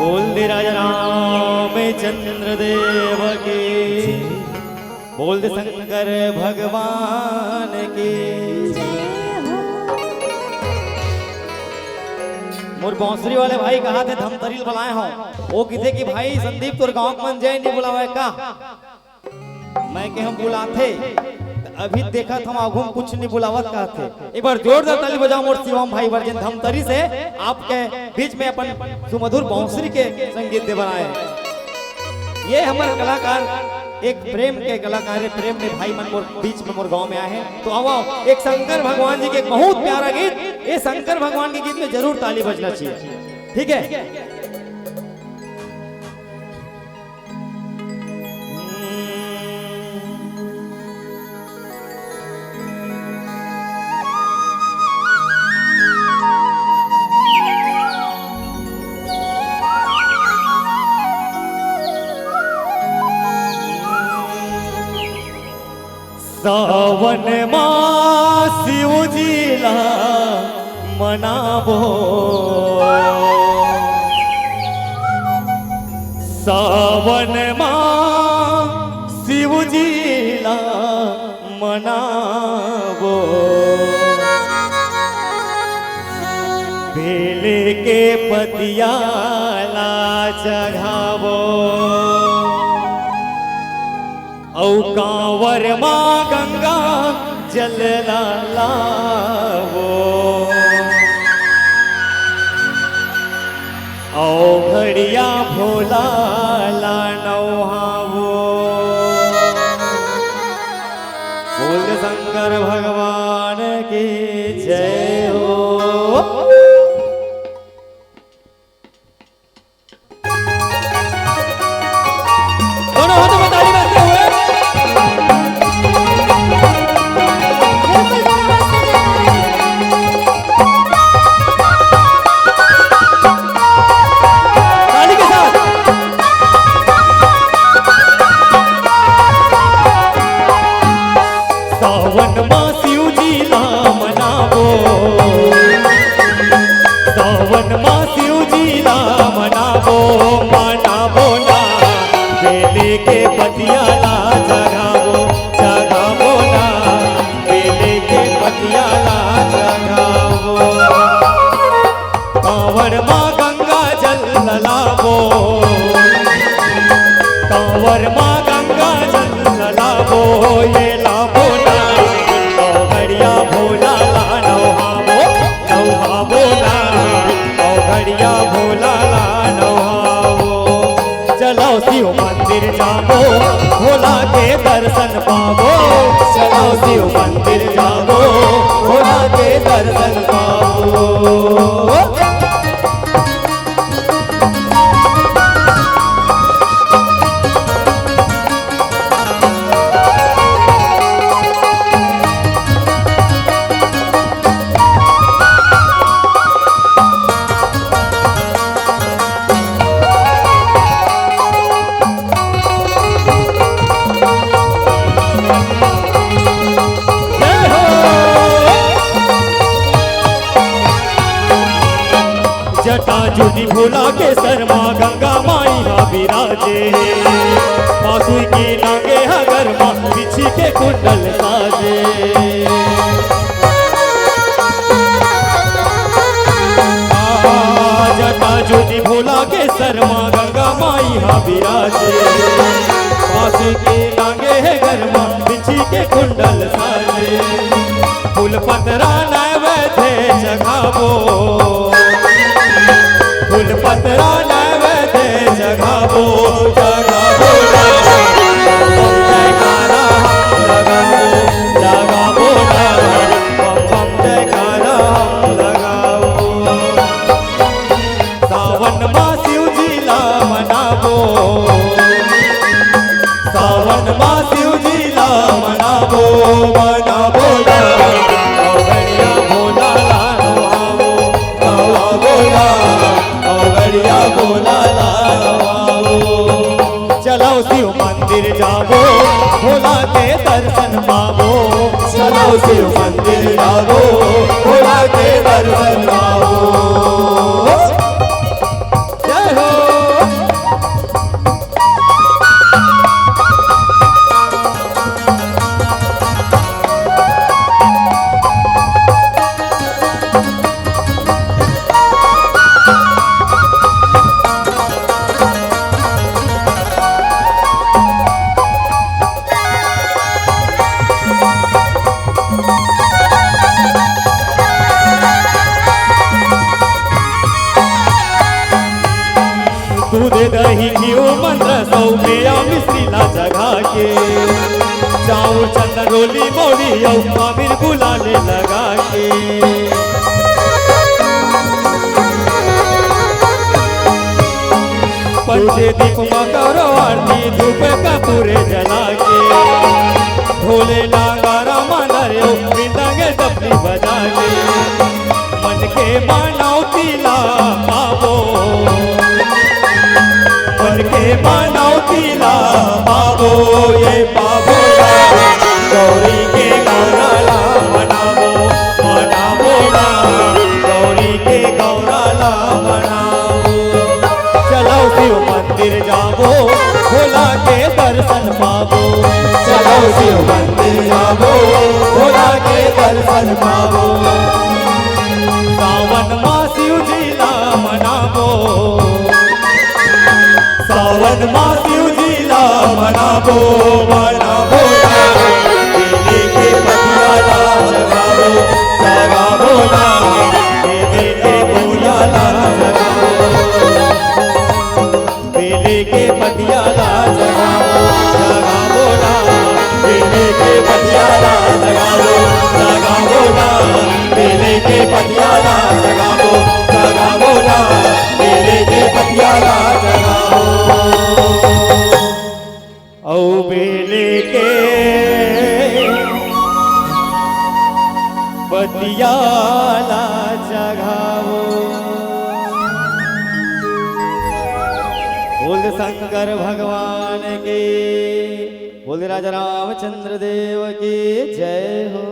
बोल दे राजा रामचंद्र देव की, बोल दे शंकर भगवान की। मोर बांसुरी वाले भाई कहा थे धमतरील बुलाए हो, वो किथे कि भाई संदीप तोर गांव मन जय नहीं बुलावे का। मैं के हम बुलाते अभी देखा था आगू कुछ नहीं बुलावत कहते। एक बार जोरदार ताली बजाओ मोर शिवम भाई वर्जन धमतरी से आपके बीच में अपन सुमधुर बांसुरी के संगीत दे बनाए। ये हमारे कलाकार एक प्रेम के कलाकार है, प्रेम में भाई मन मोर बीच में मोर गांव में आए हैं। तो आओ एक शंकर भगवान जी के एक बहुत प्यारा गीत, ये शंकर भगवान के गीत में जरूर ताली बजना चाहिए, ठीक है। सावन मास शिव जीला मनावो, सावन मास शिव जीला मनावो, बेले के पतियाला चढ़ावो, औ कांवर मां गंगा जल लावो, औ घड़िया भोला ला नौहावो। बोल शंकर भगवान की जय हो। दोनों हाथों में ताली बजते हुए सावन मां शिव जी ला मनावो, सावन मां शिव जी ला मनावो, मनावो ना बेले के पतिया ला जगावो, जगावो ना बेले के पतिया ला जगावो, कांवर मां गंगा जल लावो, कांवर मां गंगा जल लावो, ये लावो ना घड़िया भोला ला नौहावो, नौहावो ना घड़िया भोला ला नौहावो। चलो शिव मंदिर जाओ भोला के दर्शन पावो, चलो शिव मंदिर जाओ भोला के दर्शन पावो। जटा जुटी भोला के शर्मा गंगा माई हा विराजे, बांसुरी की नागे हगर माँ बिछी के कुंडल साजे। जटा जुटी भोला के शर्मा गंगा माई हा विराजे, बांसुरी की नागे हगर माँ बिछी के कुंडल साजे। फूल पतरा नैवेद्य जगावो, फूल पतरा नैवेद्य जगावो, जगावो ना बम जयकारा लगावो, लगावो ना बम जयकारा लगावो। सावन मां शिव जी ला मनावो, सावन मां शिव जी ला मनावो, मनावो ना घड़िया भोला ला नौहावो, नौहावो ना घड़िया भोला ला नौहावो। चलो शिव मंदिर जाओ भोला के दर्शन पावो, चलो शिव मंदिर जाओ भोला के दर्शन पावो। जय हो। दूध दही घी मंत्र सौ में मिश्रीला जगा के चाउर चंदन रोली मौरी अमीर गुलाले लगा के पंचे दीप मकरो आरती धूप कपूरे जला के ढोले नागारा मानरे मृदंग डपली बजा के मन के मानवतीला पावो मन के मानवतीला पावो ये पावो गौरी के गौराला मनावो मनावो ना गौरी के गौराला मनावो चलो शिव मंदिर जावो भोला के दर्शन पावो चलो शिव मंदिर जावो भोला के दर्शन पावो सावन माँ शिव जीला मनावो सावन माँ शिव जीला मनावो मनावो बेली के पतियाला जगावो जगावो ना बेली के फूलाला जगावो बेली के पतियाला जगावो जगावो ना बेली के पतियाला जगावो जगावो ना बेली के पतियाला जगावो जगावो ना बेली के पतियाला जगावो औ बेली के पतियाला जगावो। बोल शंकर भगवान की बोल राजा रामचंद्र देव की जय हो।